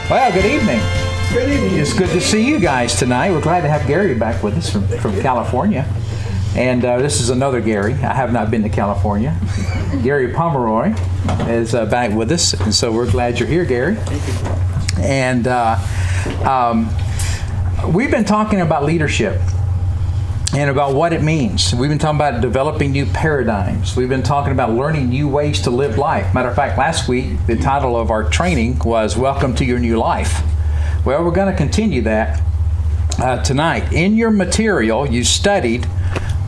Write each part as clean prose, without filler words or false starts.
Well, good evening. Good evening. It's good to see you guys tonight. We're glad to have Gary back with us from California. And this is another Gary. I have not been to California. Gary Pomeroy is back with us, and so we're glad you're here, Gary. And we've been talking about leadership and about what it means. We've been talking about developing new paradigms. We've been talking about learning new ways to live life. Matter of fact, last week, the title of our training was Welcome to Your New Life. Well, we're going to continue that tonight. In your material, you studied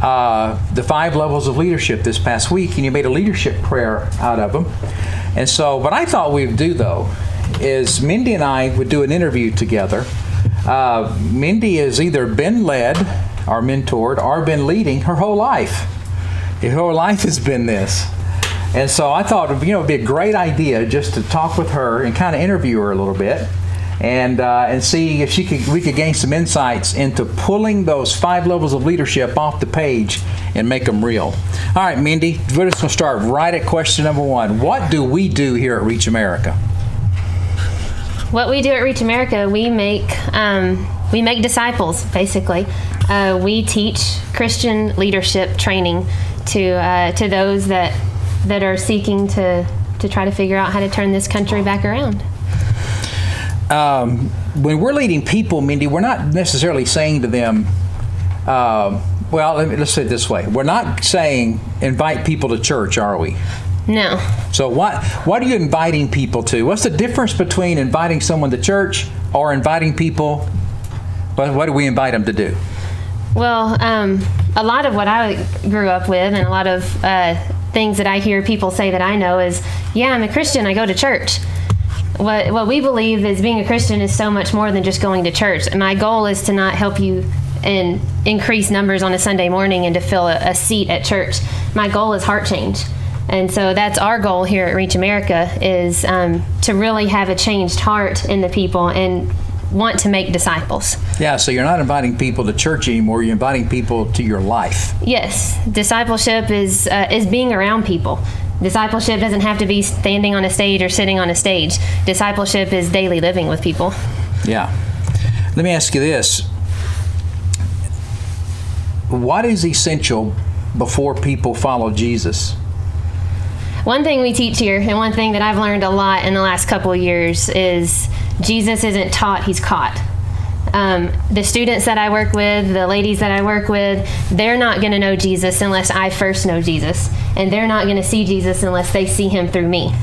the 5 levels of leadership this past week, and you made a leadership prayer out of them. And so what I thought we'd do, though, is Mindy and I would do an interview together. Mindy has either been led or mentored or been leading her whole life. Her whole life has been this. And so I thought it'd be a great idea just to talk with her and kind of interview her a little bit and see if we could gain some insights into pulling those 5 levels of leadership off the page and make them real. All right, Mindy, we're just going to start right at question number 1. What do we do here at Reach America? What we do at Reach America, we make disciples, basically. We teach Christian leadership training to those that are seeking to try to figure out how to turn this country back around. When we're leading people, Mindy, we're not necessarily saying to them, let's say it this way. We're not saying invite people to church, are we? No. So what are you inviting people to? What's the difference between inviting someone to church or inviting people? What do we invite them to do? Well, a lot of what I grew up with and a lot of things that I hear people say that I know is, yeah, I'm a Christian, I go to church. What we believe is being a Christian is so much more than just going to church. My goal is to not help you and increase numbers on a Sunday morning and to fill a seat at church. My goal is heart change. And so that's our goal here at Reach America is to really have a changed heart in the people and want to make disciples. Yeah, so you're not inviting people to church anymore. You're inviting people to your life. Yes, discipleship is being around people. Discipleship doesn't have to be standing on a stage or sitting on a stage. Discipleship is daily living with people. Yeah. Let me ask you this. What is essential before people follow Jesus? One thing we teach here, and one thing that I've learned a lot in the last couple of years, is Jesus isn't taught, he's caught. The students that I work with, the ladies that I work with, they're not going to know Jesus unless I first know Jesus. And they're not going to see Jesus unless they see him through me.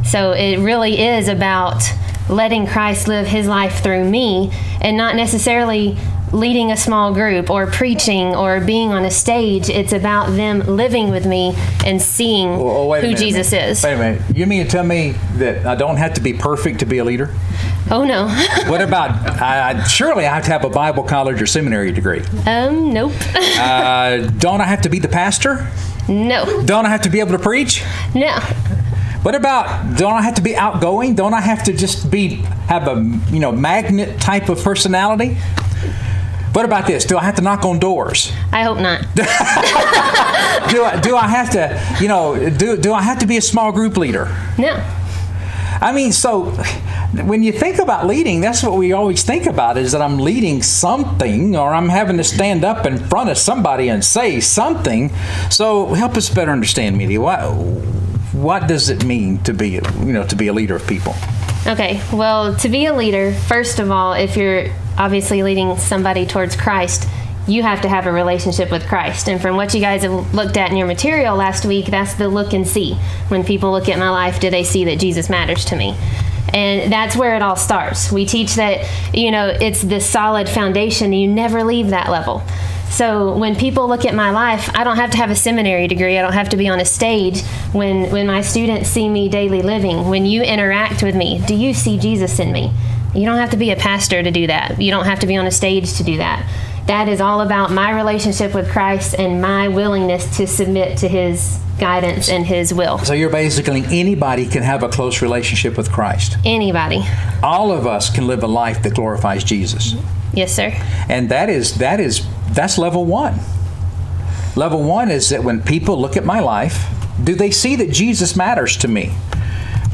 So it really is about letting Christ live his life through me and not necessarily leading a small group or preaching or being on a stage. It's about them living with me and seeing who Jesus is. Wait a minute. You mean to tell me that I don't have to be perfect to be a leader? Oh, no. What about, surely I have to have a Bible college or seminary degree. Nope. Don't I have to be the pastor? No. Don't I have to be able to preach? No. What about, don't I have to be outgoing? Don't I have to just have a magnet type of personality? What about this? Do I have to knock on doors? I hope not. Do I have to, do I have to be a small group leader? No. I mean, so when you think about leading, that's what we always think about, is that I'm leading something or I'm having to stand up in front of somebody and say something. So help us better understand, Mindy. What does it mean to be a leader of people? Okay, well, to be a leader, first of all, if you're obviously leading somebody towards Christ, you have to have a relationship with Christ. And from what you guys have looked at in your material last week, that's the look and see. When people look at my life, do they see that Jesus matters to me? And that's where it all starts. We teach that, it's this solid foundation. You never leave that level. So when people look at my life, I don't have to have a seminary degree. I don't have to be on a stage. When my students see me daily living, when you interact with me, do you see Jesus in me? You don't have to be a pastor to do that. You don't have to be on a stage to do that. That is all about my relationship with Christ and my willingness to submit to his guidance and his will. So you're basically, anybody can have a close relationship with Christ. Anybody. All of us can live a life that glorifies Jesus. Yes, sir. And that's level 1. Level 1 is that when people look at my life, do they see that Jesus matters to me?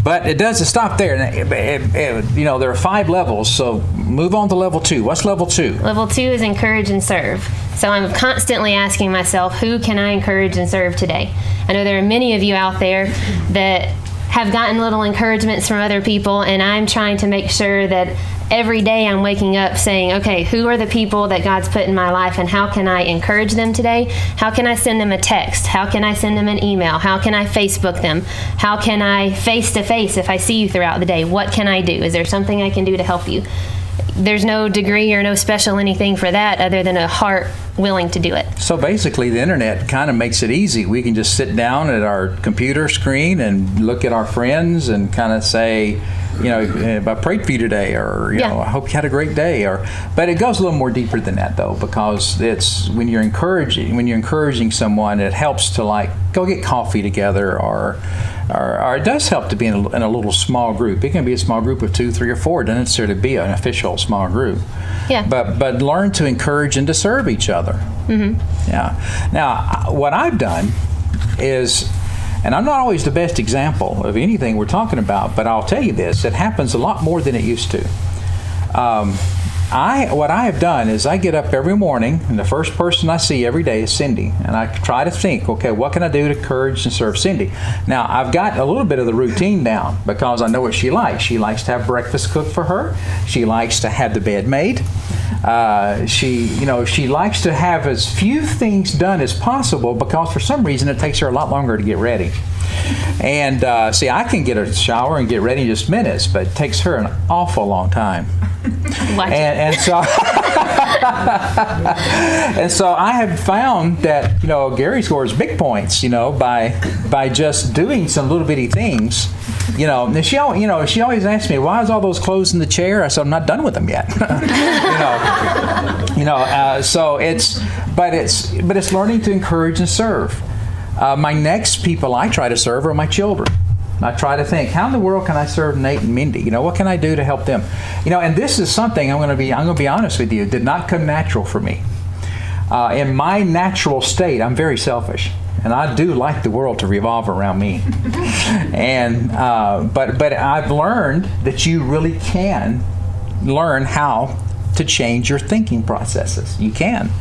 But it doesn't stop there. There are 5 levels, so move on to level 2. What's level 2? Level 2 is encourage and serve. So I'm constantly asking myself, who can I encourage and serve today? I know there are many of you out there that have gotten little encouragements from other people, and I'm trying to make sure that every day I'm waking up saying, okay, who are the people that God's put in my life, and how can I encourage them today? How can I send them a text? How can I send them an email? How can I Facebook them? How can I face-to-face if I see you throughout the day? What can I do? Is there something I can do to help you? There's no degree or no special anything for that other than a heart willing to do it. So basically, the internet kind of makes it easy. We can just sit down at our computer screen and look at our friends and kind of say, I prayed for you today, or I hope you had a great day. But it goes a little more deeper than that, though, because it's when you're encouraging someone, it helps to go get coffee together, or it does help to be in a little small group. It can be a small group of 2, 3, or 4. It doesn't necessarily be an official small group. Yeah. But learn to encourage and to serve each other. Mm-hmm. Yeah. Now, what I've done is, and I'm not always the best example of anything we're talking about, but I'll tell you this: it happens a lot more than it used to. What I have done is I get up every morning, and the first person I see every day is Cindy, and I try to think, okay, what can I do to encourage and serve Cindy? Now, I've got a little bit of the routine down because I know what she likes. She likes to have breakfast cooked for her. She likes to have the bed made. She likes to have as few things done as possible because for some reason it takes her a lot longer to get ready. And I can get a shower and get ready in just minutes, but it takes her an awful long time. And so and so I have found that Gary scores big points by just doing some little bitty things. And she always asks me, why is all those clothes in the chair? I said, I'm not done with them yet. So it's learning to encourage and serve. My next people I try to serve are my children. I try to think, how in the world can I serve Nate and Mindy? What can I do to help them? And this is something I'm going to be honest with you, did not come natural for me. In my natural state, I'm very selfish, and I do like the world to revolve around me. And but I've learned that you really can learn how to change your thinking processes. You can.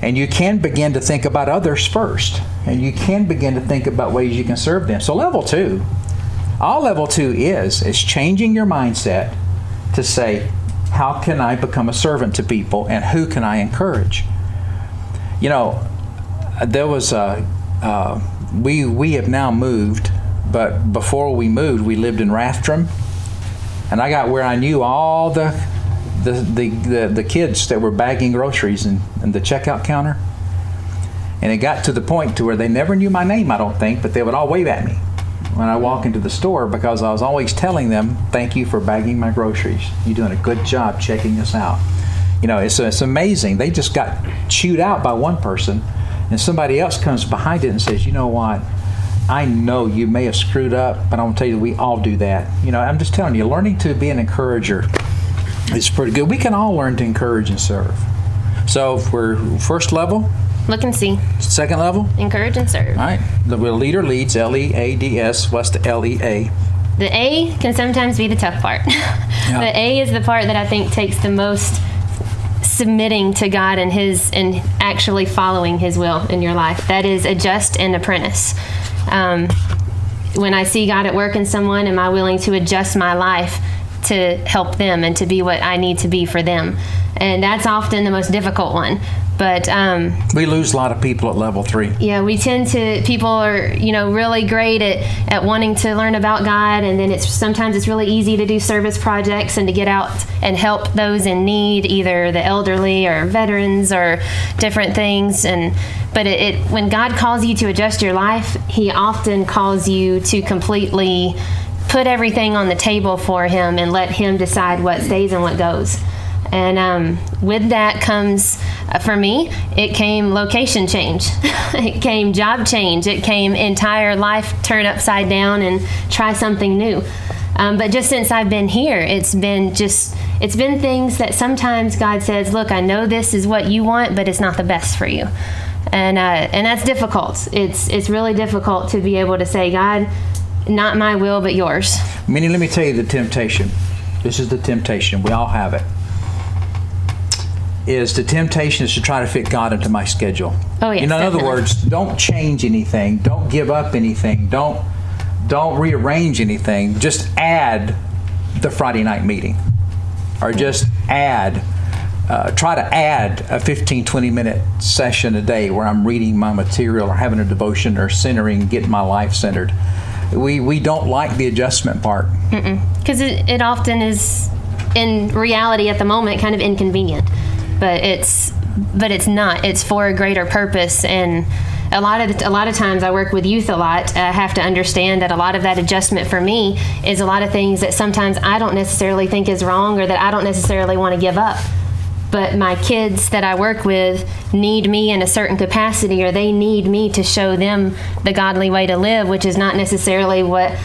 And you can begin to think about others first. And you can begin to think about ways you can serve them. So level 2, all level 2 is changing your mindset to say, how can I become a servant to people, and who can I encourage? There was we have now moved, but before we moved, we lived in Rathdrum. And I got where I knew all the kids that were bagging groceries in the checkout counter. And it got to the point to where they never knew my name, I don't think, but they would all wave at me when I walk into the store because I was always telling them, thank you for bagging my groceries. You're doing a good job checking us out. It's amazing. They just got chewed out by one person, and somebody else comes behind it and says, you know what? I know you may have screwed up, but I'm going to tell you, we all do that. I'm just telling you, learning to be an encourager is pretty good. We can all learn to encourage and serve. So for first level, look and see. Second level, encourage and serve. All right. The leader leads, L-E-A-D-S. What's the L-E-A? The A can sometimes be the tough part. Yeah. The A is the part that I think takes the most submitting to God and actually following His will in your life. That is adjust and apprentice. When I see God at work in someone, am I willing to adjust my life to help them and to be what I need to be for them? And that's often the most difficult one. But we lose a lot of people at level 3. Yeah, people are really great at wanting to learn about God, and then sometimes it's really easy to do service projects and to get out and help those in need, either the elderly or veterans or different things. But when God calls you to adjust your life, He often calls you to completely put everything on the table for Him and let Him decide what stays and what goes. And with that comes, for me, it came location change. It came job change. It came entire life turn upside down and try something new. But just since I've been here, it's been things that sometimes God says, look, I know this is what you want, but it's not the best for you. And that's difficult. It's really difficult to be able to say, God, not my will, but yours. Minnie, let me tell you the temptation. This is the temptation. We all have it. The temptation is to try to fit God into my schedule. Oh, yes, in other definitely. words, don't change anything. Don't give up anything. Don't rearrange anything. Just add the Friday night meeting. Or just try to add a 15, 20-minute session a day where I'm reading my material or having a devotion or centering, getting my life centered. We don't like the adjustment part. Because it often is, in reality at the moment, kind of inconvenient. But it's not. It's for a greater purpose. And a lot of times I work with youth a lot. I have to understand that a lot of that adjustment for me is a lot of things that sometimes I don't necessarily think is wrong or that I don't necessarily want to give up. But my kids that I work with need me in a certain capacity, or they need me to show them the godly way to live, which is not necessarily what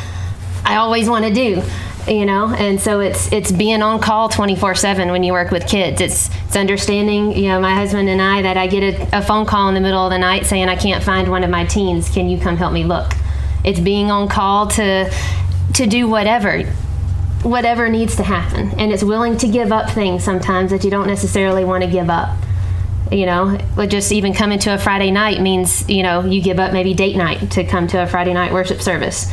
I always want to do. And so it's being on call 24/7 when you work with kids. It's understanding, my husband and I, that I get a phone call in the middle of the night saying I can't find one of my teens. Can you come help me look? It's being on call to do whatever needs to happen, and it's willing to give up things sometimes that you don't necessarily want to give up. But just even coming to a Friday night means you give up maybe date night to come to a Friday night worship service.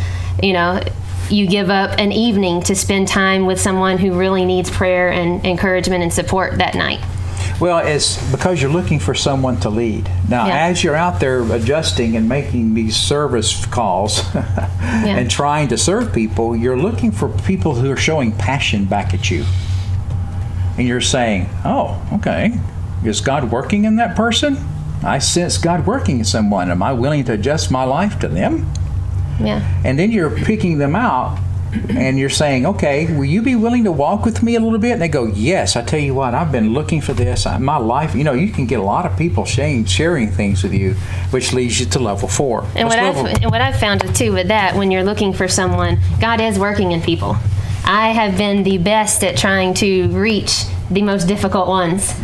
You give up an evening to spend time with someone who really needs prayer and encouragement and support that night. Well, it's because you're looking for someone to lead. Now, as you're out there adjusting and making these service calls and trying to serve people, you're looking for people who are showing passion back at you. And you're saying, oh, okay, is God working in that person? I sense God working in someone. Am I willing to adjust my life to them? Yeah. And then you're picking them out and you're saying, okay, will you be willing to walk with me a little bit? And they go, yes. I tell you what, I've been looking for this. My life, you can get a lot of people sharing things with you, which leads you to level 4. And what I've found too with that, when you're looking for someone, God is working in people. I have been the best at trying to reach the most difficult ones.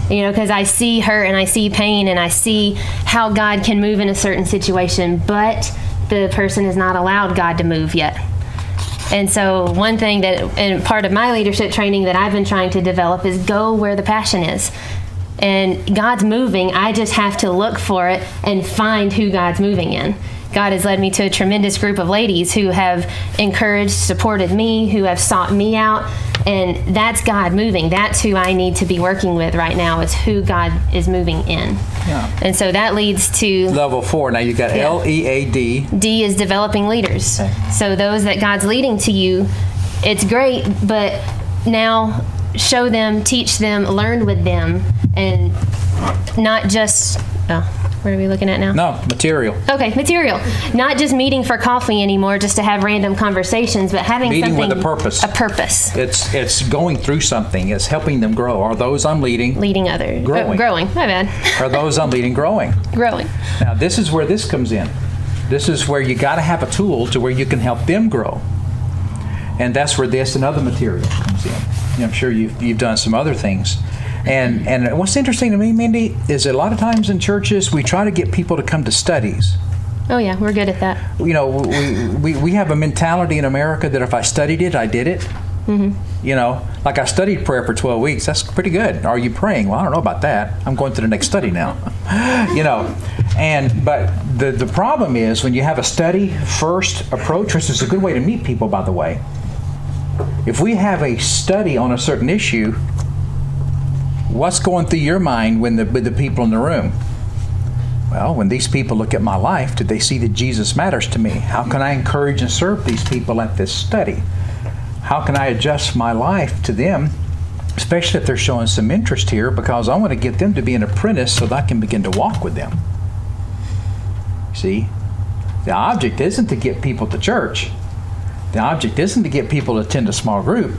Because I see hurt and I see pain and I see how God can move in a certain situation, but the person has not allowed God to move yet. And so one thing and part of my leadership training that I've been trying to develop is go where the passion is. And God's moving, I just have to look for it and find who God's moving in. God has led me to a tremendous group of ladies who have encouraged, supported me, who have sought me out, and that's God moving. That's who I need to be working with right now, is who God is moving in. Yeah. And so that leads to level 4. Now you got LEAD. D is developing leaders. Okay. So those that God's leading to you, it's great, but now show them, teach them, learn with them, and not just what are we looking at now? No, material. Okay, material. Not just meeting for coffee anymore, just to have random conversations, but having meeting something with a purpose. A purpose. It's going through something. It's helping them grow. Are those I'm leading? Leading others. Growing. Growing. My bad. Are those I'm leading growing? Growing. Now this is where this comes in. This is where you got to have a tool to where you can help them grow, and that's where this and other material comes in. I'm sure you've done some other things. And what's interesting to me, Mindy, is that a lot of times in churches we try to get people to come to studies. Oh yeah, we're good at that. We have a mentality in America that if I studied it, I did it. Mm-hmm. Like I studied prayer for 12 weeks. That's pretty good. Are you praying? Well, I don't know about that. I'm going to the next study now. But the problem is when you have a study first approach, which is a good way to meet people, by the way. If we have a study on a certain issue, what's going through your mind with the people in the room? Well, when these people look at my life, do they see that Jesus matters to me? How can I encourage and serve these people at this study? How can I adjust my life to them, especially if they're showing some interest here, because I want to get them to be an apprentice so that I can begin to walk with them. See, the object isn't to get people to church. The object isn't to get people to attend a small group.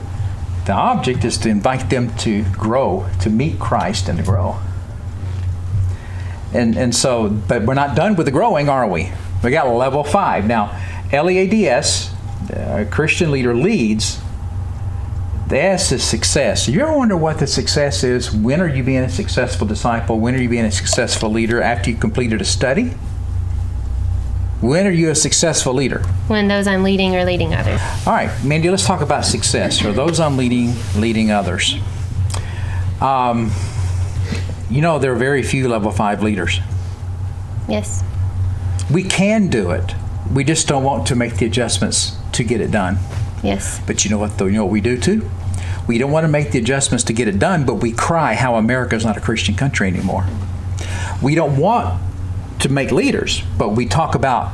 The object is to invite them to grow, to meet Christ and to grow. And so, but we're not done with the growing, are we? We got level 5. Now, LEADS, a Christian leader leads. The S is success. You ever wonder what the success is? When are you being a successful disciple? When are you being a successful leader? After you completed a study? When are you a successful leader? When those I'm leading are leading others. All right, Mindy, let's talk about success. Or those I'm leading others. There are very few level 5 leaders. Yes. We can do it. We just don't want to make the adjustments to get it done. Yes. But you know what, though? You know what we do too? We don't want to make the adjustments to get it done, but we cry how America is not a Christian country anymore. We don't want to make leaders, but we talk about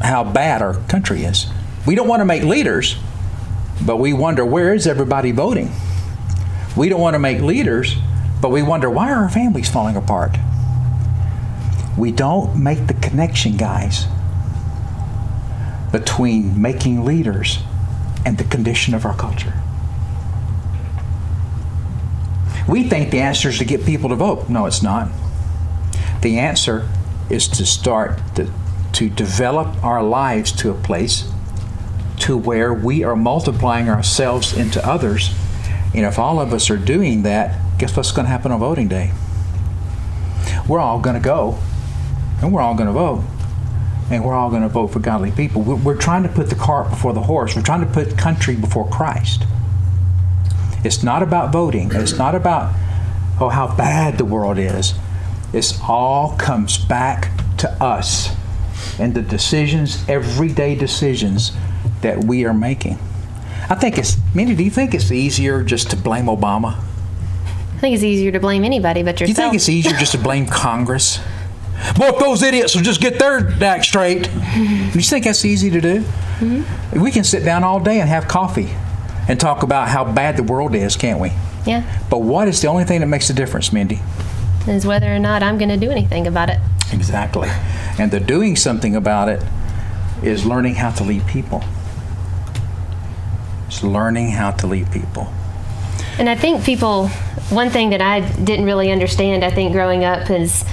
how bad our country is. We don't want to make leaders, but we wonder, where is everybody voting? We don't want to make leaders, but we wonder, why are our families falling apart? We don't make the connection, guys, between making leaders and the condition of our culture. We think the answer is to get people to vote. No, it's not. The answer is to start to develop our lives to a place to where we are multiplying ourselves into others. And if all of us are doing that, guess what's going to happen on voting day? We're all going to go, and we're all going to vote, and we're all going to vote for godly people. We're trying to put the cart before the horse. We're trying to put country before Christ. It's not about voting. It's not about, how bad the world is. It all comes back to us and the decisions, everyday decisions that we are making. Mindy, do you think it's easier just to blame Obama? I think it's easier to blame anybody but yourself. Do you think it's easier just to blame Congress? Well, if those idiots will just get their act straight. Do you think that's easy to do? Mm-hmm. We can sit down all day and have coffee and talk about how bad the world is, can't we? Yeah. But what is the only thing that makes a difference, Mindy? Is whether or not I'm going to do anything about it. Exactly. And the doing something about it is learning how to lead people. It's learning how to lead people. And I think one thing that I didn't really understand, I think, growing up is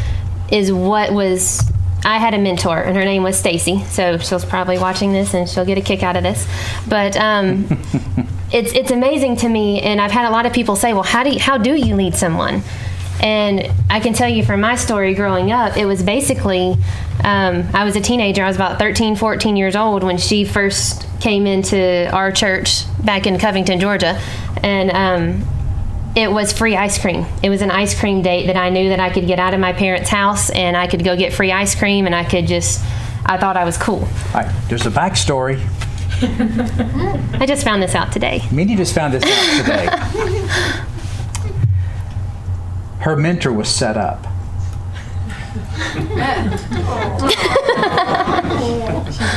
I had a mentor, and her name was Stacy, so she's probably watching this and she'll get a kick out of this. But it's amazing to me, and I've had a lot of people say, well, how do you lead someone? And I can tell you from my story growing up, it was basically, I was a teenager. I was about 13, 14 years old when she first came into our church back in Covington, Georgia. And it was free ice cream. It was an ice cream date that I knew that I could get out of my parents' house and I could go get free ice cream, and I thought I was cool. All right, there's a backstory. I just found this out today. Mindy just found this out today. Her mentor was set up.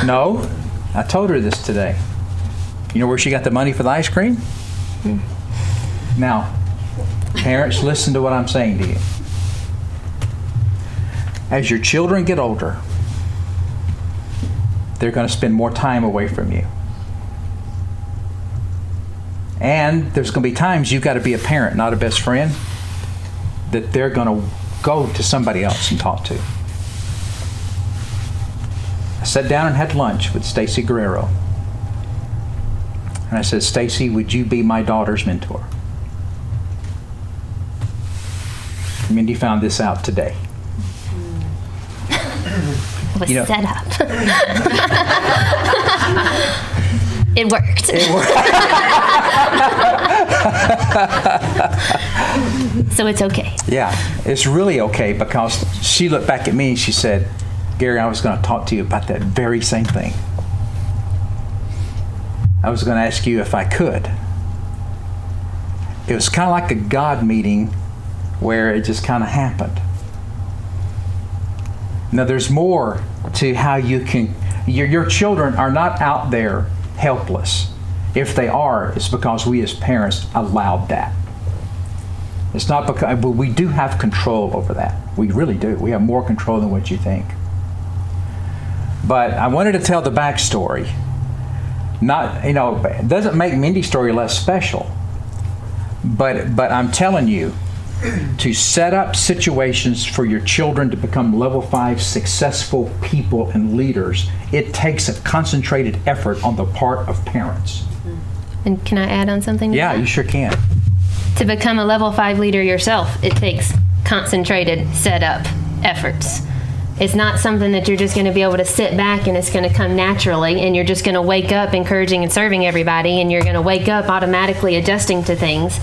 No, I told her this today. You know where she got the money for the ice cream? Now, parents, listen to what I'm saying to you. As your children get older, they're going to spend more time away from you. And there's going to be times you've got to be a parent, not a best friend, that they're going to go to somebody else and talk to. I sat down and had lunch with Stacy Guerrero. And I said, Stacy, would you be my daughter's mentor? Mindy found this out today. It was set up. It worked. So it's okay. Yeah, it's really okay, because she looked back at me and she said, Gary, I was going to talk to you about that very same thing. I was going to ask you if I could. It was kind of like a God meeting where it just kind of happened. Now, there's more to how you can, your children are not out there helpless. If they are, it's because we as parents allowed that. It's not because, we do have control over that. We really do. We have more control than what you think. But I wanted to tell the backstory. It doesn't make Mindy's story less special. But I'm telling you, to set up situations for your children to become level 5 successful people and leaders, it takes a concentrated effort on the part of parents. And can I add on something to that? You sure can. To become a level 5 leader yourself, it takes concentrated, set up efforts. It's not something that you're just going to be able to sit back and it's going to come naturally, and you're just going to wake up encouraging and serving everybody, and you're going to wake up automatically adjusting to things.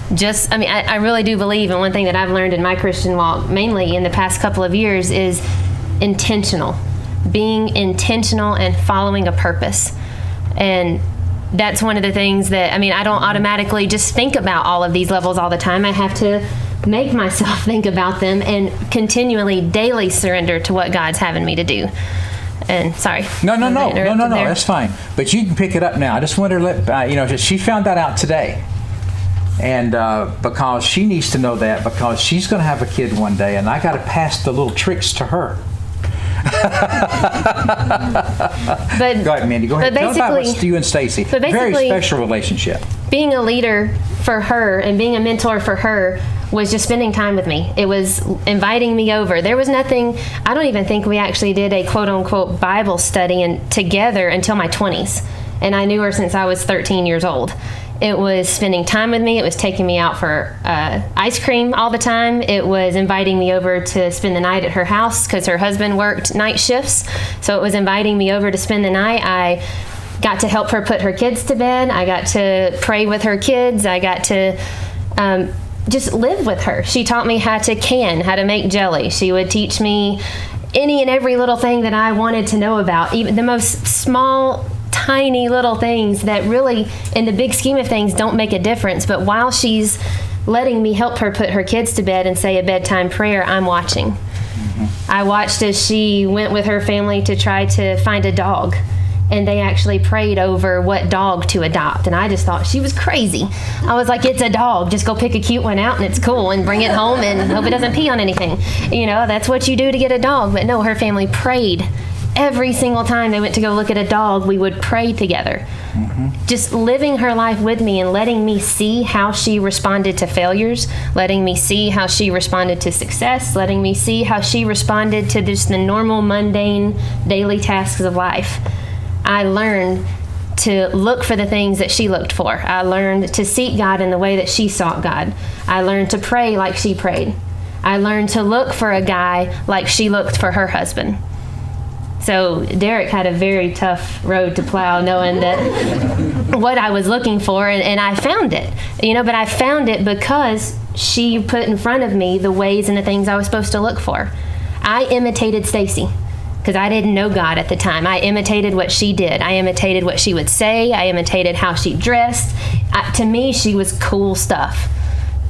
I really do believe, and one thing that I've learned in my Christian walk, mainly in the past couple of years, is intentional. Being intentional and following a purpose. And that's one of the things that, I don't automatically just think about all of these levels all the time. I have to make myself think about them and continually, daily surrender to what God's having me to do. And sorry. No, that's fine. But you can pick it up now. I just want her to let, she found that out today. And because she needs to know that, because she's going to have a kid one day, and I got to pass the little tricks to her. But go ahead, Mindy. Go ahead. Tell about what's you and Stacy. Very special relationship. Being a leader for her and being a mentor for her was just spending time with me. It was inviting me over. There was nothing. I don't even think we actually did a quote unquote Bible study together until my 20s, and I knew her since I was 13 years old. It was spending time with me. It was taking me out for ice cream all the time. It was inviting me over to spend the night at her house because her husband worked night shifts. So it was inviting me over to spend the night. I got to help her put her kids to bed. I got to pray with her kids. I got to just live with her. She taught me how to make jelly. She would teach me any and every little thing that I wanted to know about, even the most small, tiny little things that really, in the big scheme of things, don't make a difference. But while she's letting me help her put her kids to bed and say a bedtime prayer, I'm watching. Mm-hmm. I watched as she went with her family to try to find a dog, and they actually prayed over what dog to adopt. And I just thought she was crazy. I was like, it's a dog. Just go pick a cute one out and it's cool, and bring it home and hope it doesn't pee on anything. That's what you do to get a dog. But no, her family prayed. Every single time they went to go look at a dog, we would pray together. Mm-hmm. Just living her life with me and letting me see how she responded to failures, letting me see how she responded to success, letting me see how she responded to just the normal, mundane, daily tasks of life. I learned to look for the things that she looked for. I learned to seek God in the way that she sought God. I learned to pray like she prayed. I learned to look for a guy like she looked for her husband. So Derek had a very tough road to plow, knowing that what I was looking for, and I found it. But I found it because she put in front of me the ways and the things I was supposed to look for. I imitated Stacy because I didn't know God at the time. I imitated what she did. I imitated what she would say. I imitated how she dressed. To me, she was cool stuff.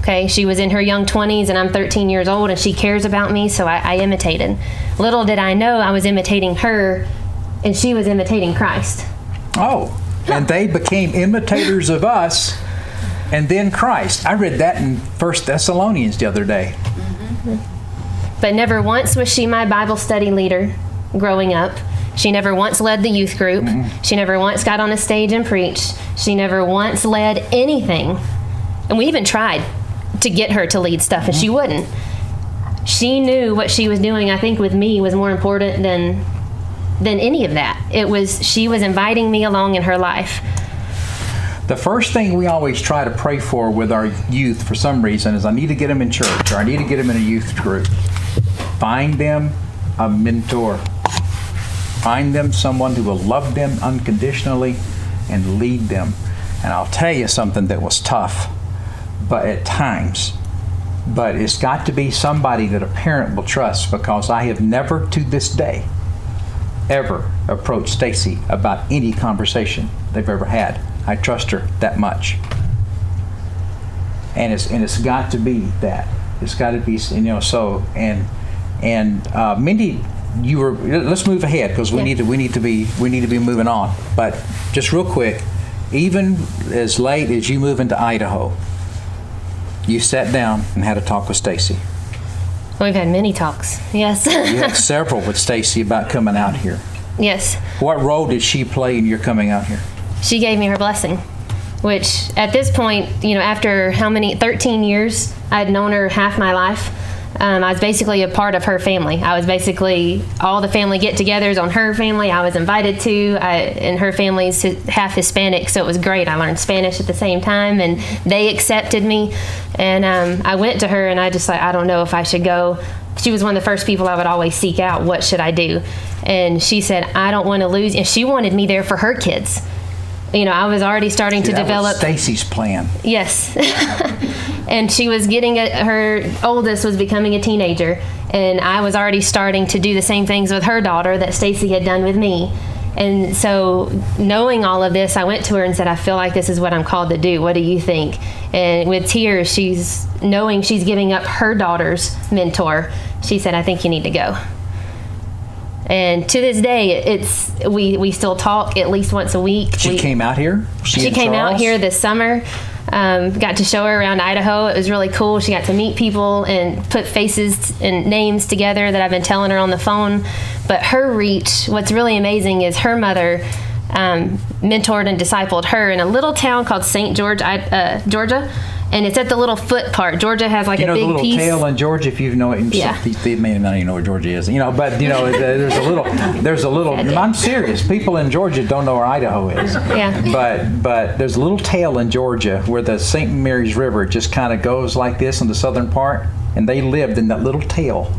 Okay, she was in her young 20s, and I'm 13 years old, and she cares about me, so I imitated. Little did I know I was imitating her, and she was imitating Christ. Oh, and they became imitators of us, and then Christ. I read that in 1 Thessalonians the other day. Mm-hmm. But never once was she my Bible study leader growing up. She never once led the youth group. Mm-hmm. She never once got on a stage and preached. She never once led anything. And we even tried to get her to lead stuff, and she wouldn't. She knew what she was doing, I think, with me was more important than any of that. She was inviting me along in her life. The first thing we always try to pray for with our youth, for some reason, is I need to get them in church, or I need to get them in a youth group. Find them a mentor. Find them someone who will love them unconditionally and lead them. And I'll tell you something that was tough, but at times. But it's got to be somebody that a parent will trust, because I have never to this day ever approached Stacy about any conversation they've ever had. I trust her that much. And it's got to be that. It's got to be, so, and Mindy, let's move ahead, because we need to be moving on. But just real quick, even as late as you move into Idaho, you sat down and had a talk with Stacy. We've had many talks, yes. You had several with Stacy about coming out here. Yes. What role did she play in your coming out here? She gave me her blessing, which at this point, after 13 years, I'd known her half my life. I was basically a part of her family. I was basically all the family get-togethers on her family I was invited to, and her family's half Hispanic, so it was great. I learned Spanish at the same time, and they accepted me. And I went to her, and I just I don't know if I should go she was one of the first people I would always seek out. What should I do? And she said, I don't want to lose. And she wanted me there for her kids. I was already starting to develop. That was Stacy's plan. Yes. And she was her oldest was becoming a teenager. And I was already starting to do the same things with her daughter that Stacy had done with me. And so knowing all of this, I went to her and said, I feel like this is what I'm called to do. What do you think? And with tears, she's giving up her daughter's mentor. She said, I think you need to go. And to this day, we still talk at least once a week. She came out here? She came out here this summer. Got to show her around Idaho. It was really cool. She got to meet people and put faces and names together that I've been telling her on the phone. But her reach, what's really amazing is her mother mentored and discipled her in a little town called St. George, Georgia. And it's at the little foot part. Georgia has like a big piece. You know the little tail in Georgia, if you know it. Yeah. They may not even know where Georgia is. But there's a little. I'm serious. People in Georgia don't know where Idaho is. Yeah. But there's a little tail in Georgia where the St. Mary's River just kind of goes like this in the southern part, and they lived in that little tail.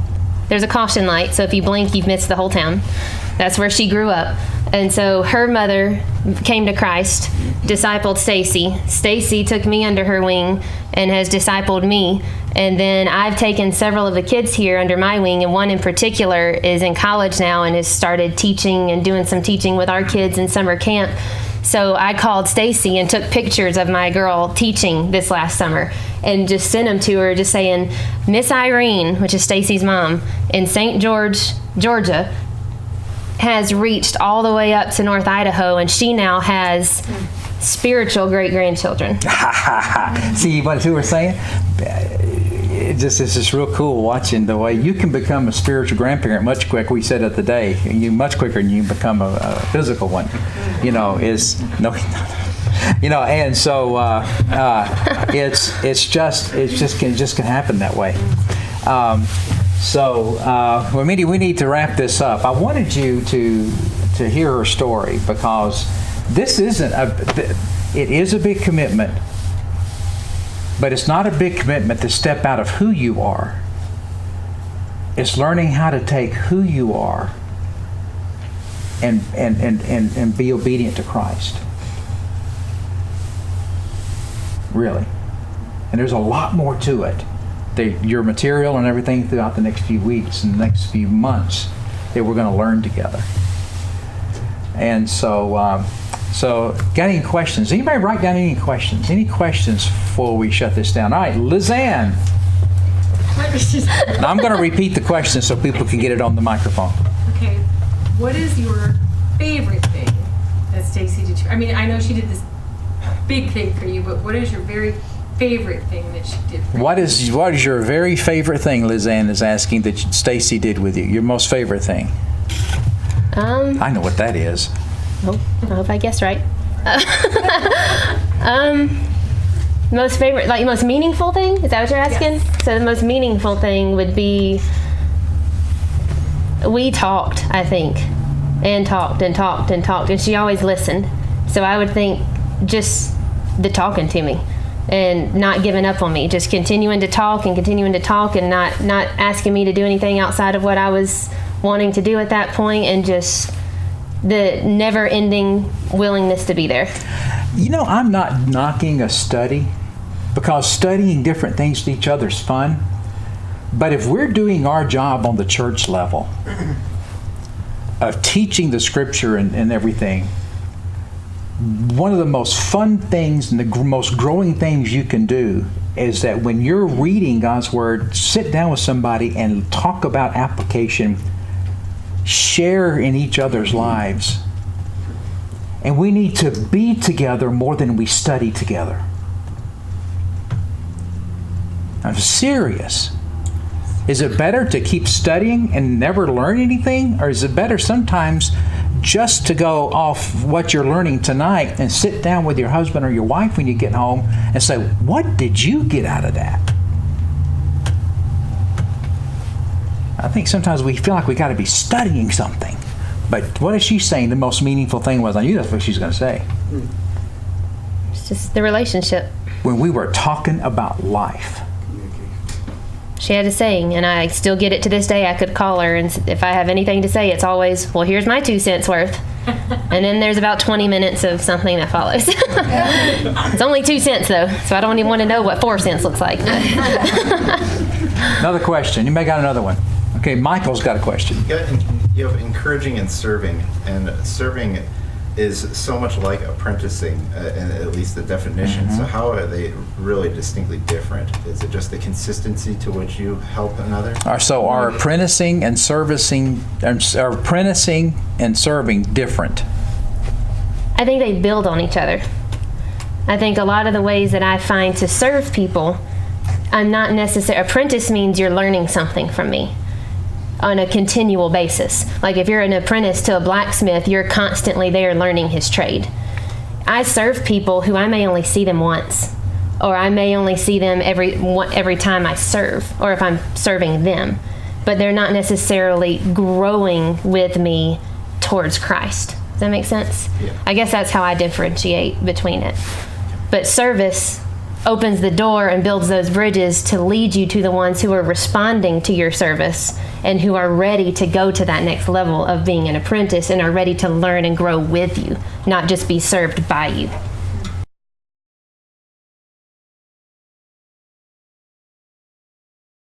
There's a caution light, so if you blink, you've missed the whole town. That's where she grew up. And so her mother came to Christ, discipled Stacy. Stacy took me under her wing and has discipled me. And then I've taken several of the kids here under my wing, and one in particular is in college now and has started teaching and doing some teaching with our kids in summer camp. So I called Stacy and took pictures of my girl teaching this last summer and just sent them to her, just saying, Miss Irene, which is Stacy's mom, in St. George, Georgia, has reached all the way up to North Idaho, and she now has spiritual great-grandchildren. See what we're saying? It's just real cool watching the way you can become a spiritual grandparent much quicker. We said it today. You much quicker than you can become a physical one. And so it's just can happen that way. Well, Mindy, we need to wrap this up. I wanted you to hear her story because this it is a big commitment, but it's not a big commitment to step out of who you are. It's learning how to take who you are and be obedient to Christ. Really. And there's a lot more to it. Your material and everything throughout the next few weeks and the next few months that we're going to learn together. And so got any questions? Anybody write down any questions? Any questions before we shut this down? All right, Lizanne. Now I'm going to repeat the question so people can get it on the microphone. Okay. What is your favorite thing that Stacy did? I mean, I know she did this big thing for you, but what is your very favorite thing that she did for you? What is your very favorite thing, Lizanne is asking, that Stacy did with you? Your most favorite thing? I know what that is. Oh, I hope I guessed right. Most favorite, like most meaningful thing? Is that what you're asking? Yes. So the most meaningful thing would be we talked, I think, and talked and talked and talked, and she always listened. So I would think just the talking to me and not giving up on me, just continuing to talk and not asking me to do anything outside of what I was wanting to do at that point, and just the never-ending willingness to be there. I'm not knocking a study, because studying different things to each other is fun. But if we're doing our job on the church level of teaching the Scripture and everything, one of the most fun things and the most growing things you can do is that when you're reading God's Word, sit down with somebody and talk about application, share in each other's lives. And we need to be together more than we study together. I'm serious. Is it better to keep studying and never learn anything? Or is it better sometimes just to go off what you're learning tonight and sit down with your husband or your wife when you get home and say, what did you get out of that? I think sometimes we feel like we got to be studying something. But what is she saying the most meaningful thing was? I knew that's what she's going to say. It's just the relationship. When we were talking about life. She had a saying, and I still get it to this day. I could call her, and if I have anything to say, it's always, well, here's my 2 cents worth. And then there's about 20 minutes of something that follows. It's only 2 cents, though, so I don't even want to know what 4 cents looks like. Another question. You may got another one. Okay, Michael's got a question. You have encouraging and serving is so much like apprenticing, in at least the definition. So how are they really distinctly different? Is it just the consistency to which you help another? So are apprenticing and serving different? I think they build on each other. I think a lot of the ways that I find to serve people, I'm not necessarily, apprentice means you're learning something from me on a continual basis. Like if you're an apprentice to a blacksmith, you're constantly there learning his trade. I serve people who I may only see them once, or I may only see them every time I serve, or if I'm serving them, but they're not necessarily growing with me towards Christ. Does that make sense? Yeah. I guess that's how I differentiate between it. But service opens the door and builds those bridges to lead you to the ones who are responding to your service and who are ready to go to that next level of being an apprentice and are ready to learn and grow with you, not just be served by you.